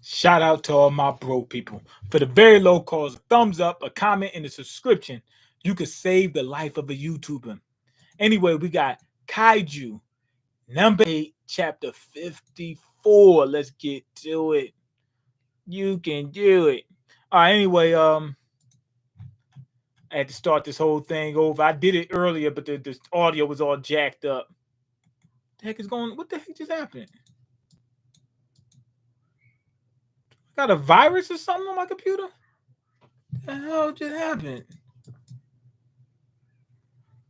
Shout out to all my bro people. For the very low cost, a thumbs up, a comment, and a subscription, you could save the life of a YouTuber. Anyway, we got Kaiju, number 8, chapter 54. Let's get to it. You can do it. All right, anyway, I had to start this whole thing over. I did it earlier, but the audio was all jacked up. The heck is going? What the heck just happened? Got a virus or something on my computer? What the hell just happened?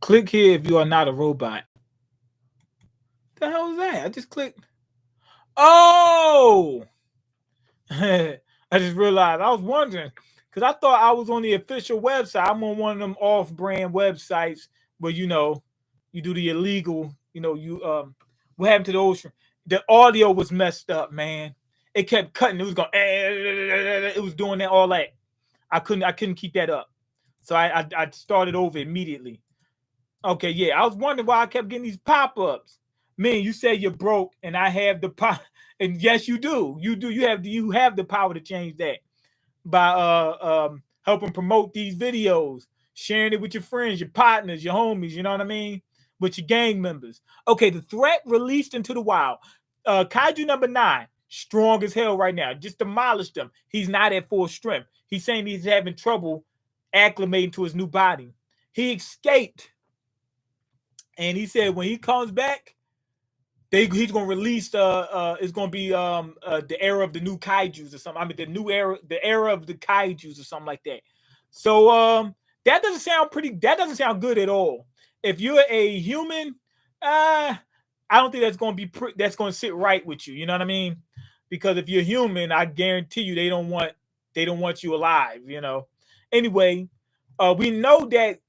Click here if you are not a robot. What the hell is that? I just clicked. Oh! I just realized. I was wondering because I thought I was on the official website. I'm on one of them off-brand websites where you do the illegal. What happened to the ocean? The audio was messed up, man. It kept cutting. It was going. It was doing that all that. I couldn't keep that up, so I started over immediately. Okay, yeah. I was wondering why I kept getting these pop-ups. Man, you say you're broke, and I have the power. And yes, you do. You do. You have the power to change that by helping promote these videos, sharing it with your friends, your partners, your homies. You know what I mean? With your gang members. Okay, the threat released into the wild. Kaiju number 9, strong as hell right now. Just demolished him. He's not at full strength. He's saying he's having trouble acclimating to his new body. He escaped. And he said when he comes back, he's gonna release it's gonna be the era of the new kaijus or something. I mean the era of the kaijus or something like that. So that doesn't sound good at all. If you're a human, I don't think that's gonna that's gonna sit right with you. You know what I mean? Because if you're human, I guarantee you they don't want you alive. Anyway, we know that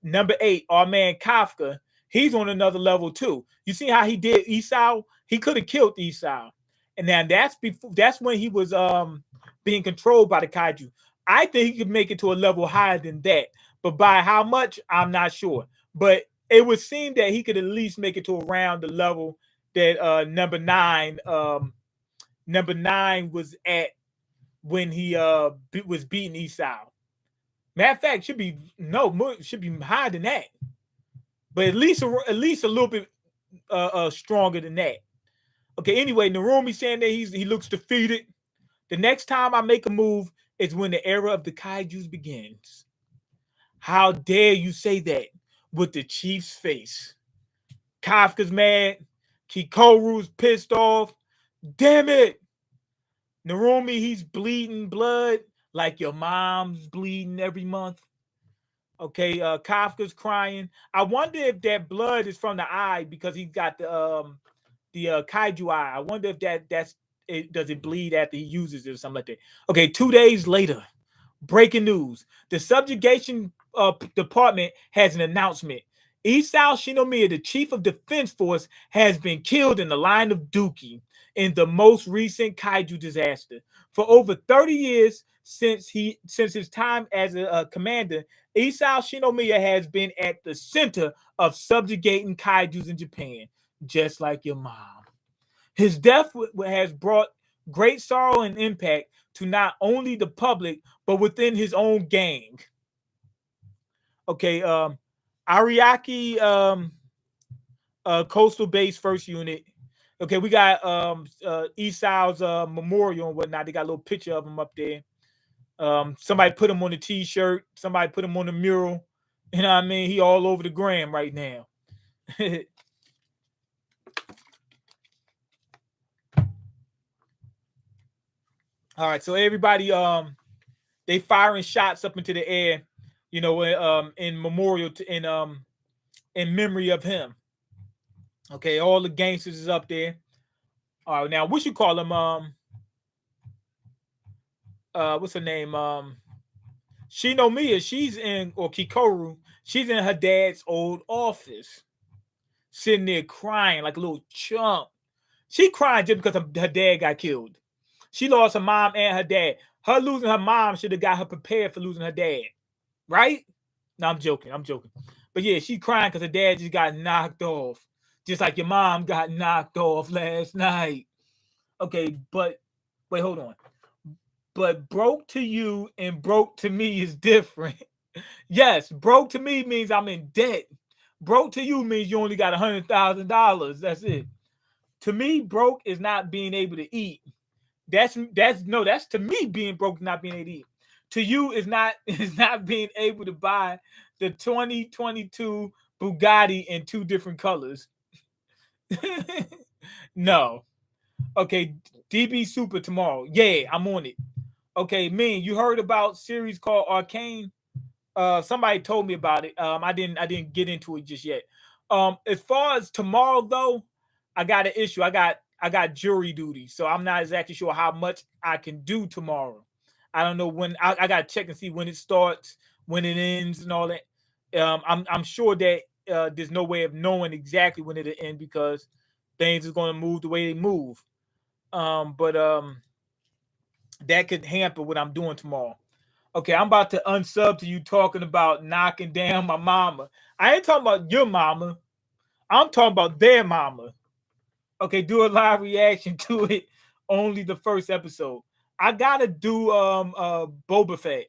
number 8, our man Kafka, he's on another level too. You see how he did Esau? He could have killed Esau, and now that's when he was being controlled by the kaiju. I think he could make it to a level higher than that, but by how much, I'm not sure. But it would seem that he could at least make it to around the level that number nine was at when he was beating Esau. Matter of fact, should be higher than that, but at least a little bit stronger than that. Okay. Anyway, Narumi saying that he looks defeated. The next time I make a move is when the era of the kaijus begins. How dare you say that with the chief's face? Kafka's mad. Kikoru's pissed off. Damn it. Narumi, he's bleeding blood like your mom's bleeding every month. Okay, Kafka's crying. I wonder if that blood is from the eye because he's got the kaiju eye. I wonder if that's it. Does it bleed after he uses it or something like that? Okay, 2 days later, breaking news: the subjugation department has an announcement. Isao Shinomiya, the chief of defense force, has been killed in the line of Duki in the most recent kaiju disaster. For over 30 years since his time as a commander, Isao Shinomiya has been at the center of subjugating kaijus in Japan, just like your mom. His death has brought great sorrow and impact to not only the public, but within his own gang. Okay, Ariake coastal base first unit. Okay, we got Esau's memorial and whatnot. They got a little picture of him up there. Somebody put him on the t-shirt. Somebody put him on the mural. You know what I mean? He all over the gram right now. All right, so everybody, they firing shots up into the air, in memorial in memory of him. Okay, all the gangsters is up there. All right, now what you call them? What's her name? Shinomiya, or Kikoru, she's in her dad's old office, sitting there crying like a little chump. She crying just because her dad got killed. She lost her mom and her dad. Her losing her mom should have got her prepared for losing her dad, right? No, I'm joking. But yeah, she crying because her dad just got knocked off, just like your mom got knocked off last night. Okay, but Wait, hold on. But broke to you and broke to me is different. Yes, broke to me means I'm in debt. Broke to you means you only got $100,000. That's it. To me, broke is not being able to eat. That's to me being broke, not being able to eat. To you is not is not being able to buy the 2022 Bugatti in two different colors. No. Okay, DB Super tomorrow. Yeah, I'm on it. Okay, man, you heard about series called Arcane? Somebody told me about it. I didn't get into it just yet. As far as tomorrow though, I got an issue. I got jury duty, so I'm not exactly sure how much I can do tomorrow. I don't know when. I got to check and see when it starts, when it ends, and all that. I'm sure that there's no way of knowing exactly when it'll end because things are going to move the way they move. But that could hamper what I'm doing tomorrow. Okay, I'm about to unsub to you talking about knocking down my mama. I ain't talking about your mama. I'm talking about their mama. Okay, do a live reaction to it. Only the first episode. I gotta do Boba Fett.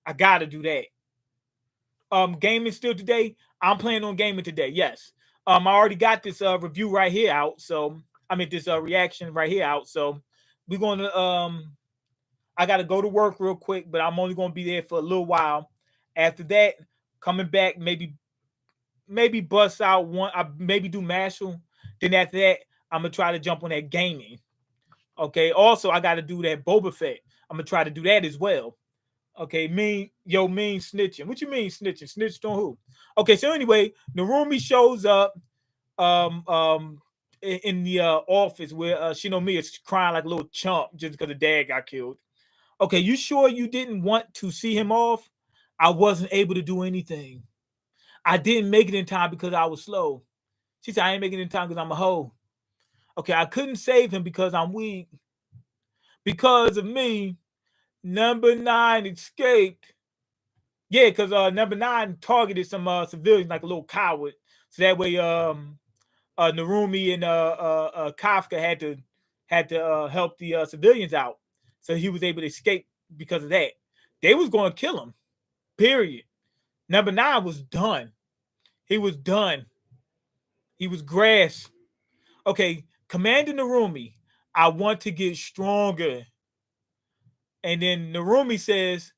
I gotta do that. Gaming still today. I'm planning on gaming today. Yes. I already got this review right here out. So I mean this reaction right here out. So we're gonna I got to go to work real quick, but I'm only going to be there for a little while. After that, coming back, maybe bust out one, maybe do Marshall. Then after that, I'm gonna try to jump on that gaming. Okay. Also, I got to do that Boba Fett. I'm gonna try to do that as well. Okay. Mean snitching. What you mean snitching? Snitched on who? Okay. So anyway, Narumi shows up in the office where Shinomiya is crying like a little chump just because the dad got killed. Okay, you sure you didn't want to see him off? I wasn't able to do anything. I didn't make it in time because I was slow. She said, I ain't making it in time because I'm a hoe. Okay, I couldn't save him because I'm weak. Because of me, number nine escaped. Yeah, because number nine targeted some civilians like a little coward. So that way Narumi and Kafka had to help the civilians out. So he was able to escape because of that. They was going to kill him. Period. Number nine was done. He was done. He was grass. Okay, Commander Narumi, I want to get stronger. And then Narumi says,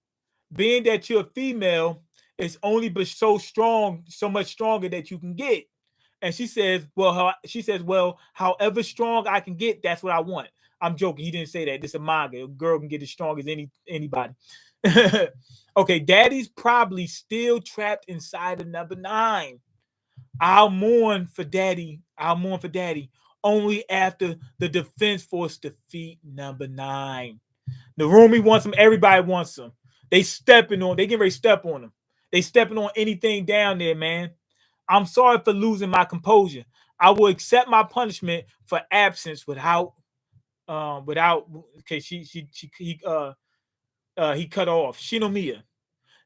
being that you're a female, it's only but so strong, so much stronger that you can get. And she says, well, however strong I can get, that's what I want. I'm joking. He didn't say that. This is a manga. A girl can get as strong as anybody. Okay, Daddy's probably still trapped inside of number nine. I'll mourn for Daddy. I'll mourn for Daddy only after the Defense Force defeat number nine. The Narumi wants him. Everybody wants him. They get ready to step on him. They stepping on anything down there, man. I'm sorry for losing my composure. I will accept my punishment for absence without okay, he cut off. Shinomiya.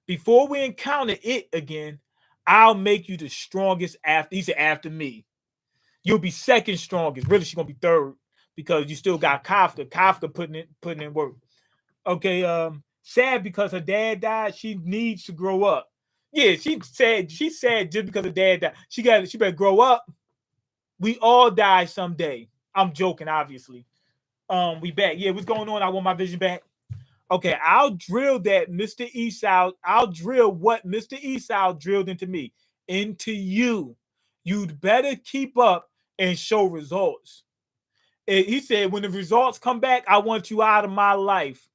Before we encounter it again, I'll make you the strongest after. He said after me. You'll be second strongest. Really, she's gonna be third because you still got Kafka. Kafka putting in work. Okay, sad because her dad died. She needs to grow up. Yeah, she said just because her dad died, she better grow up. We all die someday. I'm joking, obviously. We back. Yeah, what's going on? I want my vision back. Okay, I'll drill that Mr. Esau. I'll drill what Mr. Esau drilled into me, into you. You'd better keep up and show results. And he said, when the results come back, I want you out of my life.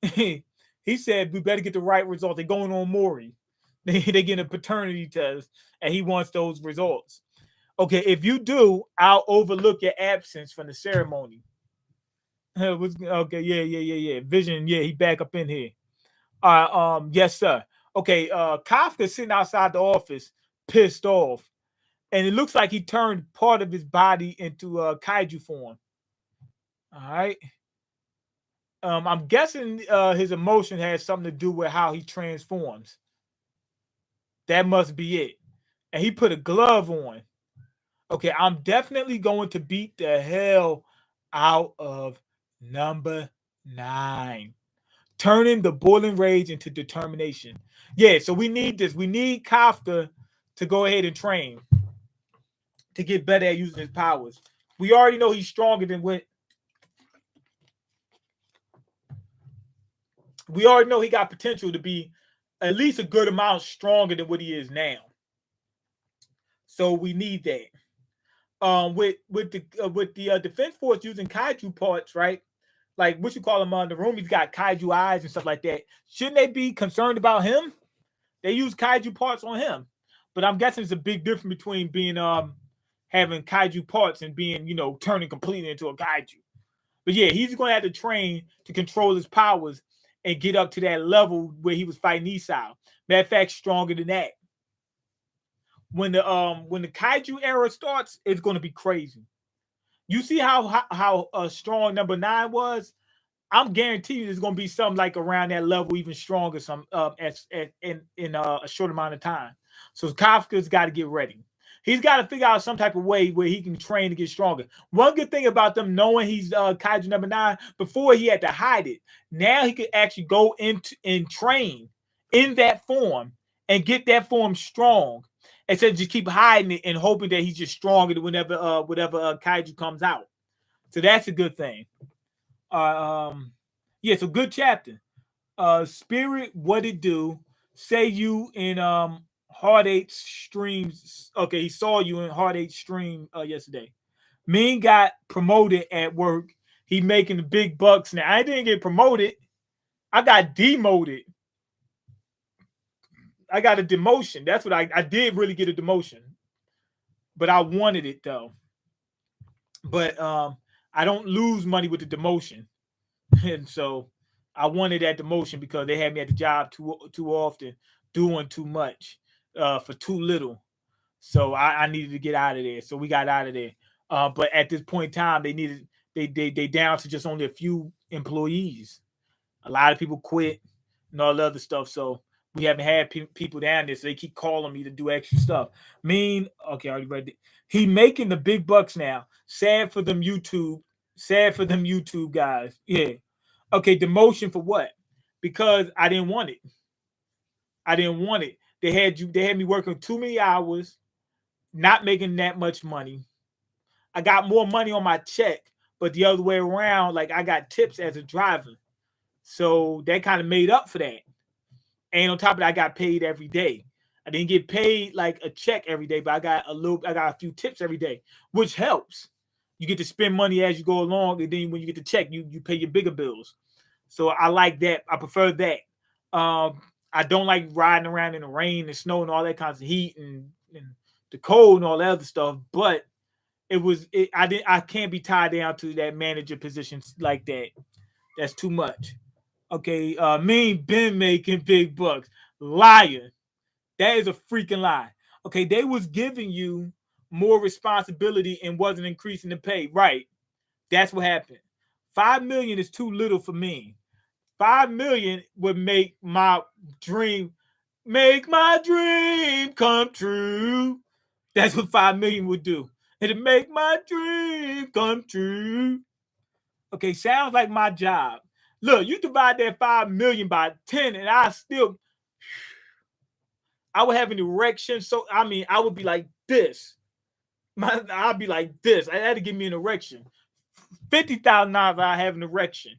He said, we better get the right results. They're going on Maury. They get a paternity test, and he wants those results. Okay, if you do, I'll overlook your absence from the ceremony. Okay, yeah. Vision, yeah, he back up in here. Yes, sir. Okay, Kafka sitting outside the office, pissed off, and it looks like he turned part of his body into kaiju form. All right. I'm guessing his emotion has something to do with how he transforms. That must be it. And he put a glove on. Okay, I'm definitely going to beat the hell out of number 9. Turning the boiling rage into determination. Yeah, so we need this. We need Kafka to go ahead and train to get better at using his powers. We already know he's stronger than what we already know he got potential to be at least a good amount stronger than what he is now. So we need that. With the defense force using kaiju parts, right? Like what you call him on the room, he's got kaiju eyes and stuff like that. Shouldn't they be concerned about him? They use kaiju parts on him, but I'm guessing it's a big difference between being having kaiju parts and being turning completely into a kaiju. But yeah, he's going to have to train to control his powers and get up to that level where he was fighting Esau. Matter of fact, stronger than that. When the kaiju era starts, it's going to be crazy. You see how strong number 9 was? I'm guaranteed it's going to be something like around that level, even stronger. In a short amount of time. So Kafka's got to get ready. He's got to figure out some type of way where he can train to get stronger. One good thing about them knowing he's Kaiju number 9, before he had to hide it. Now he could actually go into and train in that form and get that form strong, instead of just keep hiding it and hoping that he's just stronger than whatever Kaiju comes out. So that's a good thing. Yeah, so good chapter. Spirit, what it do? Say you in Heartache streams. Okay, he saw you in Heartache stream yesterday. Mean got promoted at work. He making the big bucks now. I didn't get promoted. I got demoted. I got a demotion. That's what I did really get a demotion. But I wanted it though. But I don't lose money with the demotion. And so I wanted that demotion because they had me at the job too often, doing too much for too little. So I needed to get out of there. So we got out of there. But at this point in time, they down to just only a few employees. A lot of people quit and all the other stuff. So we haven't had people down there. So they keep calling me to do extra stuff. Okay, I already read it. He making the big bucks now. Sad for them YouTube guys. Yeah. Okay, demotion for what? Because I didn't want it. They had me working too many hours, not making that much money. I got more money on my check, but the other way around, like I got tips as a driver. So that kind of made up for that. And on top of that, I got paid every day. I didn't get paid like a check every day, but I got a few tips every day, which helps. You get to spend money as you go along, and then when you get the check, you pay your bigger bills. So I like that. I prefer that. I don't like riding around in the rain and snow and all that kinds of heat and the cold and all that other stuff. But I can't be tied down to that manager positions like that. That's too much. Okay, Mean been making big bucks. Liar. That is a freaking lie. Okay, they was giving you more responsibility and wasn't increasing the pay. Right. That's what happened. 5 million is too little for me. 5 million would make my dream come true. That's what 5 million would do. It'd make my dream come true. Okay, sounds like my job. Look, you divide that 5 million by 10, and I would have an erection. So I would be like this. I'd be like this. I had to give me an erection. $50,000, I have an erection.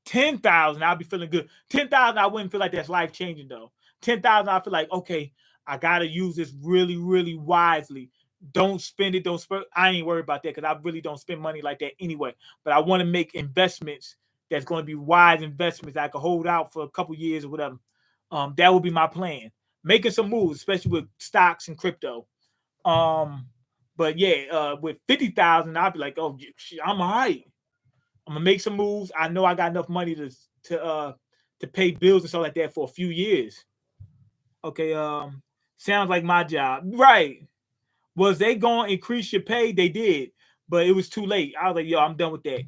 10,000, I'll be feeling good. 10,000, I wouldn't feel like that's life changing though. 10,000, I feel like, okay, I gotta use this really, really wisely. Don't spend it. I ain't worried about that because I really don't spend money like that anyway. But I want to make investments that's going to be wise investments that I can hold out for a couple years or whatever. That would be my plan. Making some moves, especially with stocks and crypto. But yeah, with 50,000, I'd be like, oh, I'm all right. I'm gonna make some moves. I know I got enough money to pay bills and stuff like that for a few years. Okay, sounds like my job, right? Was they gonna increase your pay? They did, but it was too late. I was like, yo, I'm done with that.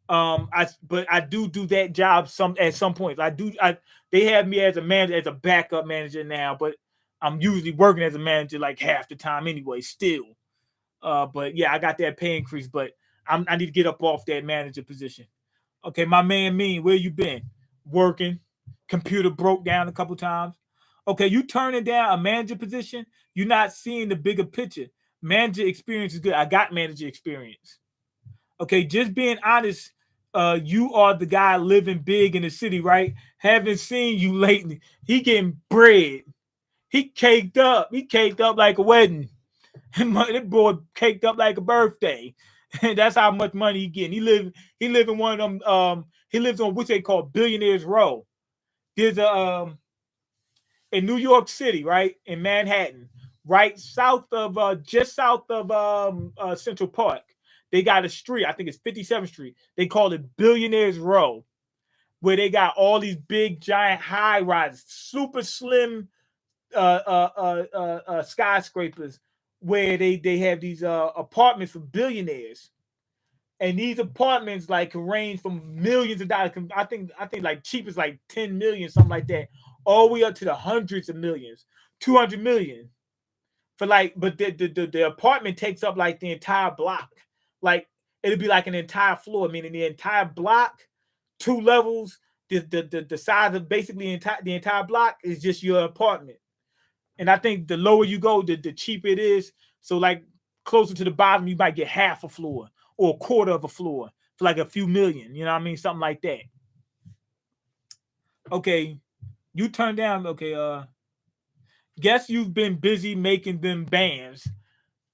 But I do that job at some point. They have me as a manager, as a backup manager now, but I'm usually working as a manager like half the time anyway. Still, but yeah, I got that pay increase, but I need to get up off that manager position. Okay, my man Mean, where you been? Working. Computer broke down a couple times. Okay, you turning down a manager position, you're not seeing the bigger picture. Manager experience is good. I got manager experience. Okay, just being honest, you are the guy living big in the city, right? Haven't seen you lately. He getting bread. He caked up. He caked up like a wedding. That boy caked up like a birthday. That's how much money he getting. He live in one of them. He lives on what they call Billionaires Row. There's a in New York City, right in Manhattan, right south of just south of Central Park. They got a street. I think it's 57th Street. They call it Billionaires Row, where they got all these big giant high rises, super slim skyscrapers, where they have these apartments for billionaires. And these apartments like can range from millions of dollars. I think like cheap is like 10 million, something like that, all the way up to the hundreds of millions, 200 million for like. But the apartment takes up like the entire block. Like it'd be like an entire floor, meaning the entire block, two levels. The size of basically the entire block is just your apartment. And I think the lower you go, the cheaper it is. So like closer to the bottom, you might get half a floor or a quarter of a floor for like a few million. You know what I mean? Something like that. Okay, you turn down. Okay, guess you've been busy making them bands.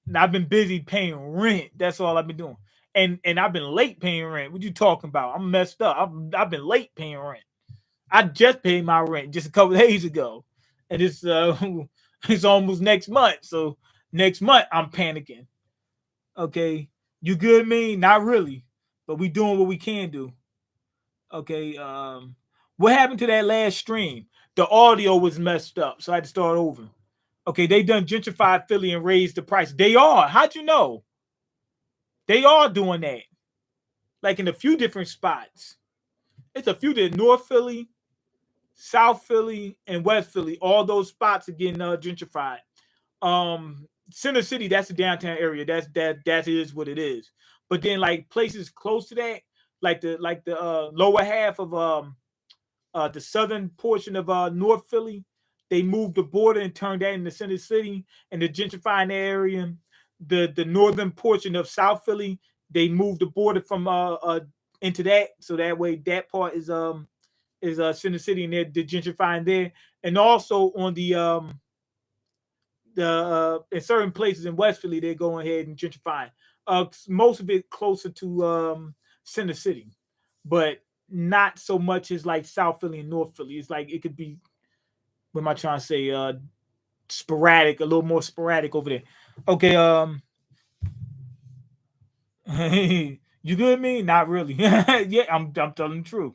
And I've been busy paying rent. That's all I've been doing. And I've been late paying rent. What you talking about? I'm messed up. I've been late paying rent. I just paid my rent just a couple of days ago, and it's it's almost next month. So next month I'm panicking. Okay, you good, me? Not really, but we doing what we can do. Okay, what happened to that last stream? The audio was messed up, so I had to start over. Okay, they done gentrified Philly and raised the price. They are. How'd you know? They are doing that. Like in a few different spots. It's a few that North Philly, South Philly, and West Philly. All those spots are getting gentrified. Center City, that's the downtown area. That is what it is. But then like places close to that, like the lower half of the southern portion of North Philly, they moved the border and turned that into Center City and the gentrifying area. The northern portion of South Philly, they moved the border from into that, so that way that part is Center City, and they're gentrifying there. And also on the in certain places in West Philly, they're going ahead and gentrifying. Most of it closer to Center City, but not so much as like South Philly and North Philly. It's like it could be, what am I trying to say? Sporadic, a little more sporadic over there. Okay, you good me? Not really. Yeah, I'm telling the truth.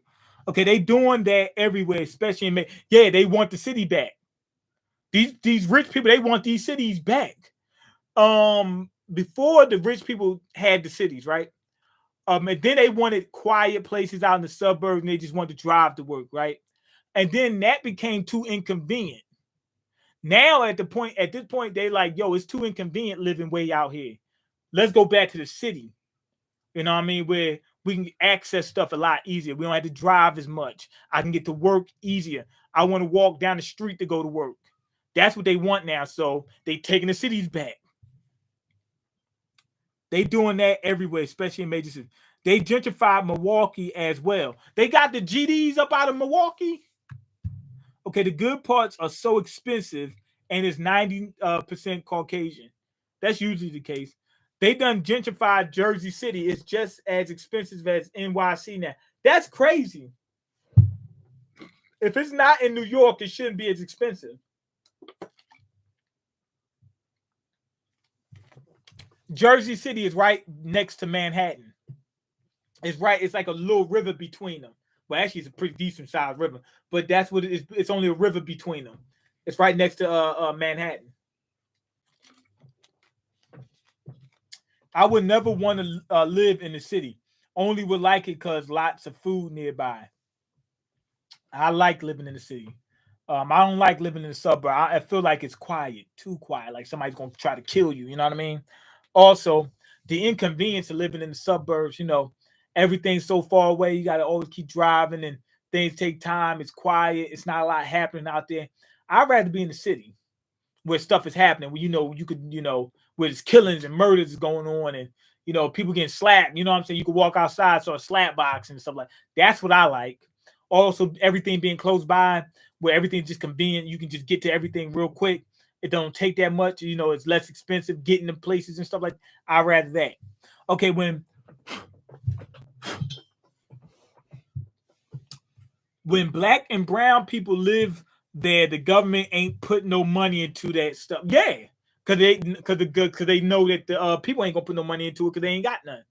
Okay, they doing that everywhere, especially in yeah, they want the city back. These rich people, they want these cities back. Before the rich people had the cities, right? And then they wanted quiet places out in the suburbs, and they just wanted to drive to work, right? And then that became too inconvenient. Now at this point, they like, yo, it's too inconvenient living way out here. Let's go back to the city. You know what I mean? Where we can access stuff a lot easier. We don't have to drive as much. I can get to work easier. I want to walk down the street to go to work. That's what they want now. So they taking the cities back. They doing that everywhere, especially in major cities. They gentrified Milwaukee as well. They got the GDs up out of Milwaukee. Okay, the good parts are so expensive, and it's 90% Caucasian. That's usually the case. They done gentrified Jersey City. It's just as expensive as NYC now. That's crazy. If it's not in New York, it shouldn't be as expensive. Jersey City is right next to Manhattan. It's right. It's like a little river between them. Well, actually, it's a pretty decent sized river, but that's what it is. It's only a river between them. It's right next to Manhattan. I would never want to live in the city. Only would like it because lots of food nearby. I like living in the city. I don't like living in the suburb. I feel like it's quiet, too quiet. Like somebody's gonna try to kill you. You know what I mean? Also, the inconvenience of living in the suburbs. You know, everything's so far away. You got to always keep driving, and things take time. It's quiet. It's not a lot happening out there. I'd rather be in the city where stuff is happening, where you could, where there's killings and murders is going on, and people getting slapped. You know what I'm saying? You could walk outside, so a slap box and stuff like that. That's what I like. Also, everything being close by, where everything's just convenient. You can just get to everything real quick. It don't take that much. It's less expensive getting to places and stuff like that. I'd rather that. Okay, when black and brown people live there, the government ain't putting no money into that stuff. Yeah, because they know that the people ain't gonna put no money into it because they ain't got none.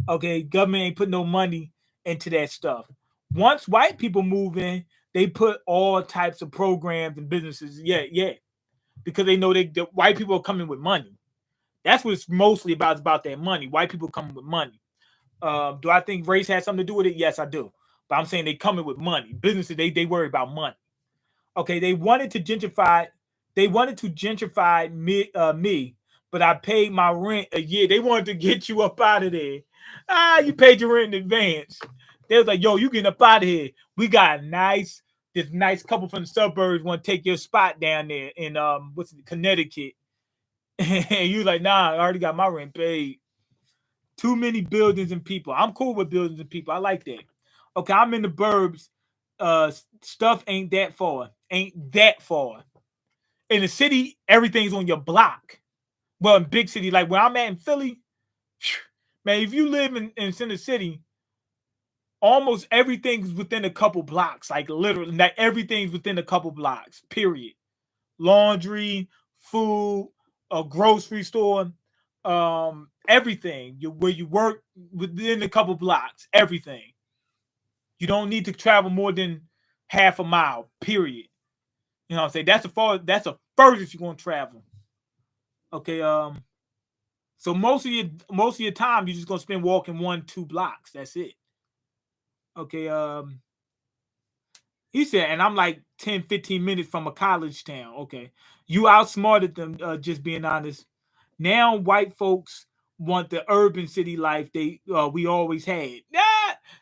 Okay, government ain't putting no money into that stuff. Once white people move in, they put all types of programs and businesses. Yeah, because they know the white people are coming with money. That's what it's mostly about. It's about that money. White people coming with money. Do I think race has something to do with it? Yes, I do. But I'm saying they coming with money. Businesses, they worry about money. Okay, they wanted to gentrify. They wanted to gentrify me, but I paid my rent a year. They wanted to get you up out of there. You paid your rent in advance. They was like, yo, you getting up out of here. We got this nice couple from the suburbs want to take your spot down there in Connecticut. And you like, nah, I already got my rent paid. Too many buildings and people. I'm cool with buildings and people. I like that. Okay, I'm in the burbs. Stuff ain't that far. Ain't that far. In the city, everything's on your block. Well, in big city, like where I'm at in Philly, man, if you live in Center City, almost everything's within a couple blocks. Like literally, like everything's within a couple blocks, period. Laundry, food, a grocery store, everything. Where you work within a couple blocks, everything. You don't need to travel more than half a mile, period. You know what I'm saying? That's the furthest you're gonna travel. Okay, so most of your time you're just gonna spend walking 1-2 blocks. That's it. Okay, he said, and I'm like 10, 15 minutes from a college town. Okay. You outsmarted them, just being honest. Now white folks want the urban city life we always had.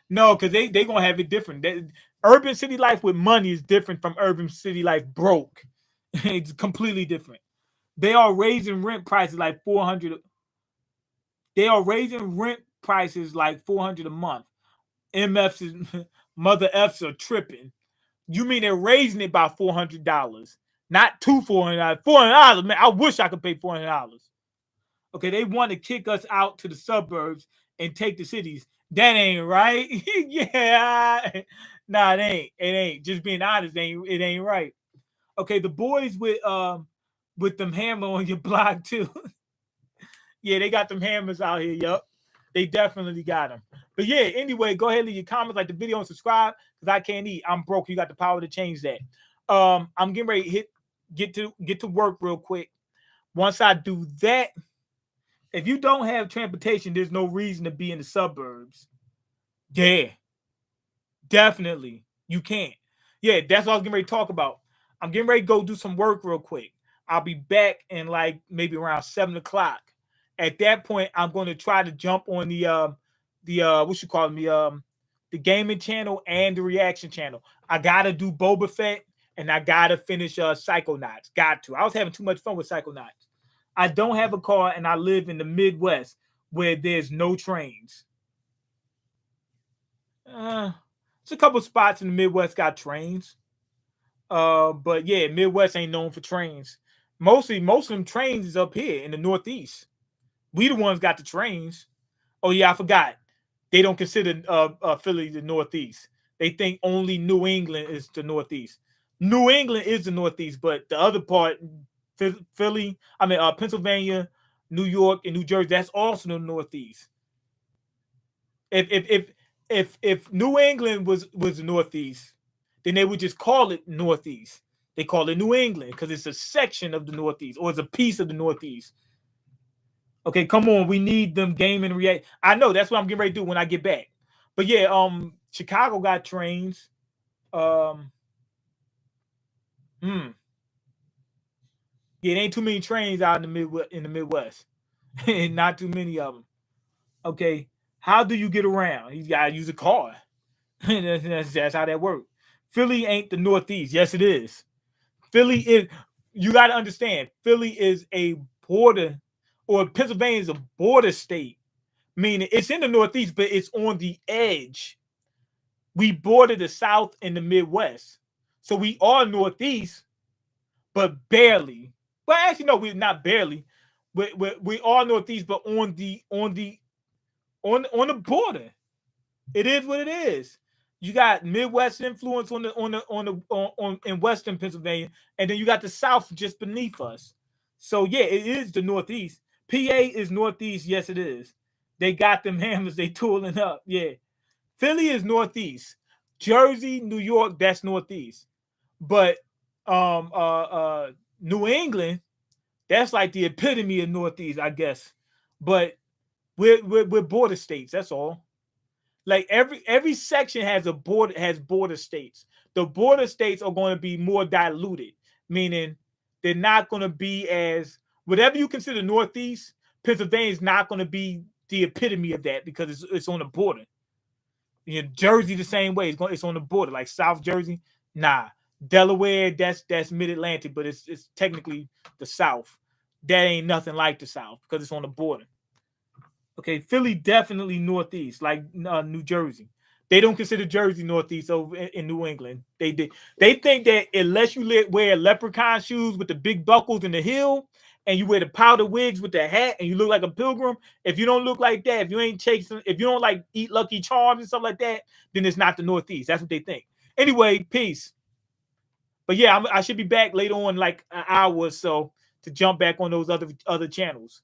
No, because they gonna have it different. Urban city life with money is different from urban city life broke. It's completely different. They are raising rent prices like 400. They are raising rent prices like 400 a month. MFs mother Fs are tripping. You mean they're raising it by $400, not $400. $400, man. I wish I could pay $400. Okay, they want to kick us out to the suburbs and take the cities. That ain't right. Yeah, nah, it ain't. It ain't. Just being honest, it ain't right. Okay, the boys with them hammer on your block too. Yeah, they got them hammers out here. Yup, they definitely got them. But yeah, anyway, go ahead and leave your comments, like the video, and subscribe because I can't eat. I'm broke. You got the power to change that. I'm getting ready to get to work real quick. Once I do that, if you don't have transportation, there's no reason to be in the suburbs. Yeah, definitely. You can't. Yeah, that's what I was getting ready to talk about. I'm getting ready to go do some work real quick. I'll be back in like maybe around 7 o'clock. At that point, I'm going to try to jump on the what you call me the gaming channel and the reaction channel. I gotta do Boba Fett and I gotta finish Psychonauts. Got to. I was having too much fun with Psychonauts. I don't have a car and I live in the Midwest where there's no trains. There's a couple spots in the Midwest got trains. But yeah, Midwest ain't known for trains. Most of them trains is up here in the Northeast. We the ones got the trains. Oh yeah, I forgot. They don't consider Philly the Northeast. They think only New England is the Northeast. New England is the Northeast, but the other part, Philly, Pennsylvania, New York, and New Jersey, that's also the Northeast. If New England was the Northeast, then they would just call it Northeast. They call it New England because it's a section of the Northeast or it's a piece of the Northeast. Okay, come on. We need them gaming react. I know that's what I'm getting ready to do when I get back. But yeah, Chicago got trains. Yeah, it ain't too many trains out in the Midwest. Not too many of them. Okay. How do you get around? You gotta use a car. That's how that works. Philly ain't the Northeast. Yes, it is. Philly is. You got to understand. Philly is a border, or Pennsylvania is a border state. Meaning it's in the Northeast, but it's on the edge. We border the South and the Midwest, so we are Northeast, but barely. Well, actually, no, we're not barely. We are Northeast, but on the border. It is what it is. You got Midwest influence on in Western Pennsylvania, and then you got the South just beneath us. So yeah, it is the Northeast. PA is Northeast. Yes, it is. They got them hammers. They tooling up. Yeah, Philly is Northeast. Jersey, New York, that's Northeast. But um uh uh New England, that's like the epitome of Northeast, I guess. But we're border states. That's all. Like every section has border states. The border states are going to be more diluted, meaning they're not going to be as whatever you consider Northeast. Pennsylvania is not going to be the epitome of that because it's on the border. You know, Jersey the same way. It's on the border, like South Jersey. Nah, Delaware that's Mid Atlantic, but it's technically the South. That ain't nothing like the South because it's on the border. Okay, Philly definitely Northeast, like New Jersey. They don't consider Jersey Northeast over in New England. They think that unless you wear leprechaun shoes with the big buckles in the heel, and you wear the powder wigs with the hat, and you look like a pilgrim, if you don't look like that, if you ain't chasing, if you don't like eat Lucky Charms and stuff like that, then it's not the Northeast. That's what they think. Anyway, peace. But yeah, I should be back later on, like an hour or so, to jump back on those other channels.